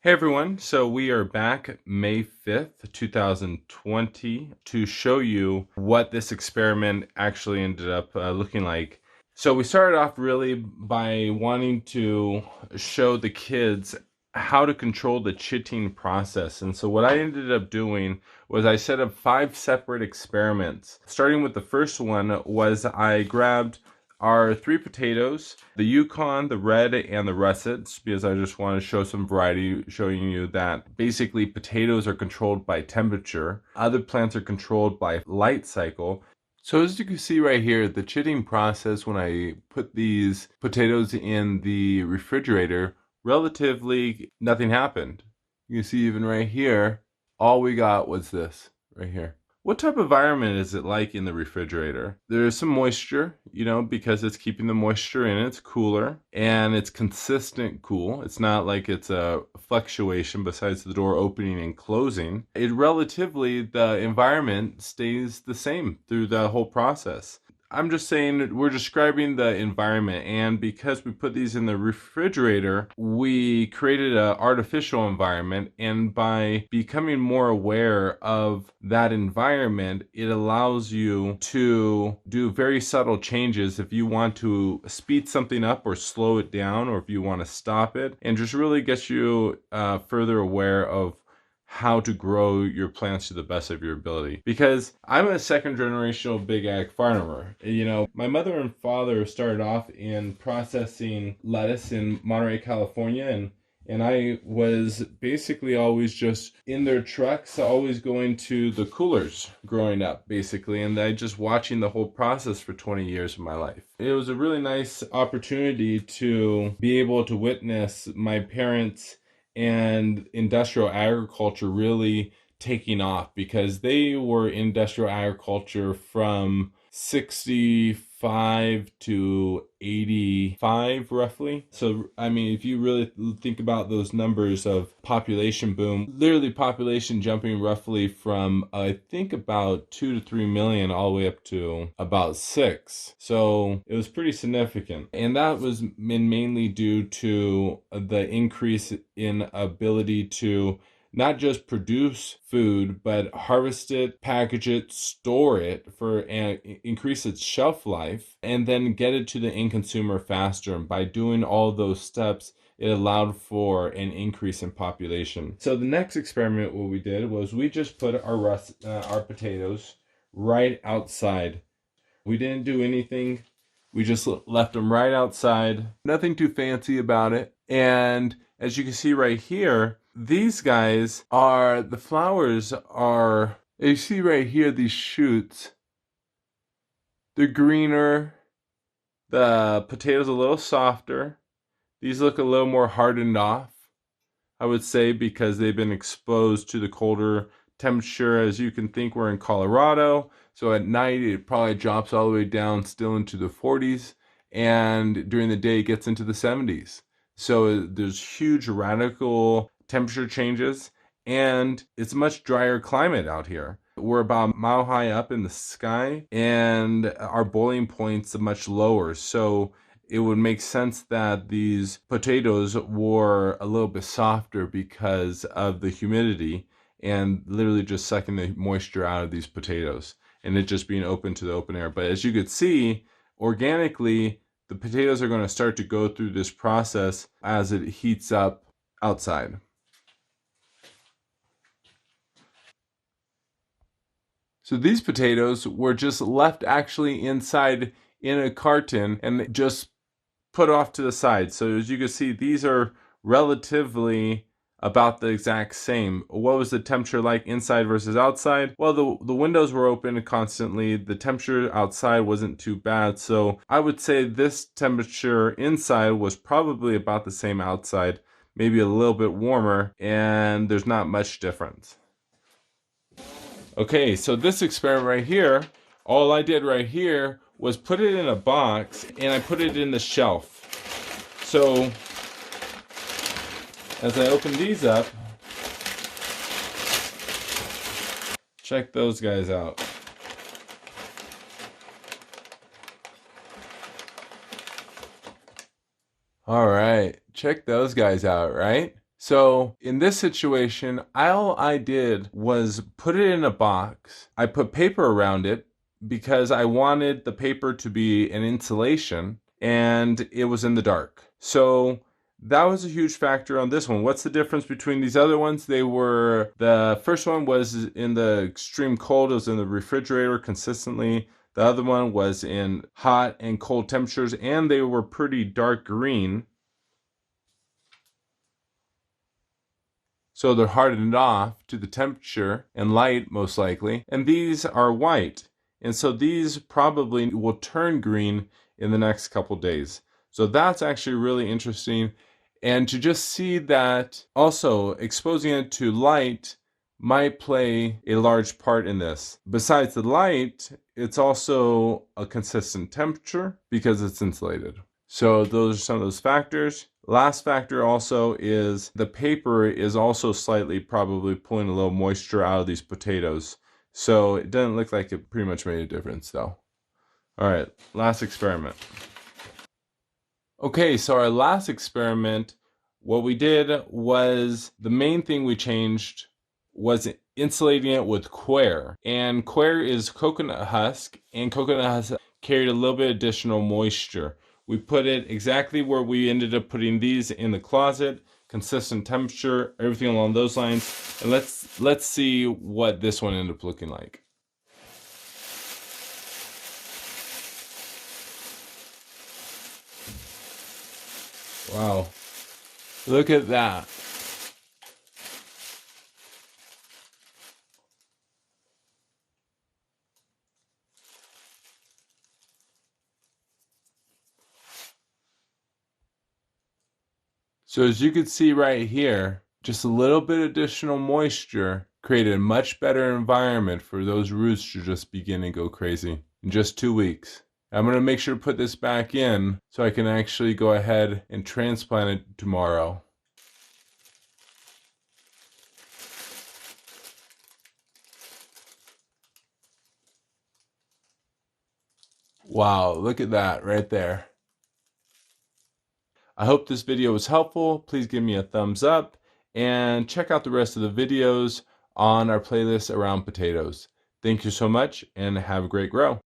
Hey everyone, so we are back May 5th, 2020 to show you what this experiment actually ended up looking like. So we started off really by wanting to show the kids how to control the chitting process. And so what I ended up doing was I set up 5 separate experiments. Starting with the first one was I grabbed our 3 potatoes, the Yukon, the red, and the russets, because I just want to show some variety, showing you that basically potatoes are controlled by temperature, other plants are controlled by light cycle. So as you can see right here, the chitting process, when I put these potatoes in the refrigerator, relatively nothing happened. You can see even right here, all we got was this right here. What type of environment is it like in the refrigerator? There's some moisture, because it's keeping the moisture in. It's cooler and it's consistent cool. It's not like it's a fluctuation besides the door opening and closing. The environment stays the same through the whole process. I'm just saying we're describing the environment, and because we put these in the refrigerator, we created an artificial environment, and by becoming more aware of that environment, it allows you to do very subtle changes if you want to speed something up or slow it down, or if you want to stop it, and just really gets you further aware of how to grow your plants to the best of your ability. Because I'm a second generational big ag farmer. My mother and father started off in processing lettuce in Monterey, California, and I was basically always just in their trucks, always going to the coolers growing up, basically, and I just watching the whole process for 20 years of my life. It was a really nice opportunity to be able to witness my parents and industrial agriculture really taking off, because they were industrial agriculture from 65 to 85 roughly. So I mean, if you really think about those numbers of population boom, literally population jumping roughly from I think about 2 to 3 million all the way up to about 6. So it was pretty significant, and that was mainly due to the increase in ability to not just produce food, but harvest it, package it, store it and increase its shelf life, and then get it to the end consumer faster. And by doing all those steps, it allowed for an increase in population. So the next experiment, what we did was we just put our potatoes right outside. We didn't do anything. We just left them right outside. Nothing too fancy about it. And as you can see right here, these guys are, the flowers are, you see right here, these shoots, they're greener. The potatoes a little softer. These look a little more hardened off, I would say, because they've been exposed to the colder temperature. As you can think, we're in Colorado, so at night it probably drops all the way down still into the 40s, and during the day it gets into the 70s. So there's huge radical temperature changes, and it's a much drier climate out here. We're about a mile high up in the sky, and our boiling point's much lower. So it would make sense that these potatoes were a little bit softer because of the humidity and literally just sucking the moisture out of these potatoes and it just being open to the open air. But as you could see, organically, the potatoes are going to start to go through this process as it heats up outside. So these potatoes were just left actually inside in a carton and just put off to the side. So as you can see, these are relatively about the exact same. What was the temperature like inside versus outside? Well, the windows were open constantly. The temperature outside wasn't too bad. So I would say this temperature inside was probably about the same outside, maybe a little bit warmer, and there's not much difference. Okay, so this experiment right here, all I did right here was put it in a box and I put it in the shelf. So as I open these up, check those guys out. All right, check those guys out, right? So in this situation, all I did was put it in a box. I put paper around it because I wanted the paper to be an insulation, and it was in the dark. So that was a huge factor on this one. What's the difference between these other ones? The first one was in the extreme cold. It was in the refrigerator consistently. The other one was in hot and cold temperatures, and they were pretty dark green. So they're hardened off to the temperature and light, most likely. And these are white. And so these probably will turn green in the next couple days. So that's actually really interesting. And to just see that also exposing it to light might play a large part in this. Besides the light, it's also a consistent temperature because it's insulated. So those are some of those factors. Last factor also is the paper is also slightly probably pulling a little moisture out of these potatoes. So it doesn't look like it pretty much made a difference though. All right, last experiment. Okay, so our last experiment, what we did was the main thing we changed was insulating it with coir. And coir is coconut husk, and coconut husk carried a little bit additional moisture. We put it exactly where we ended up putting these in the closet, consistent temperature, everything along those lines. And let's see what this one ended up looking like. Wow. Look at that. So as you can see right here, just a little bit additional moisture created a much better environment for those roots to just begin and go crazy in just 2 weeks. I'm going to make sure to put this back in so I can actually go ahead and transplant it tomorrow. Wow, look at that right there. I hope this video was helpful. Please give me a thumbs up and check out the rest of the videos on our playlist around potatoes. Thank you so much and have a great grow.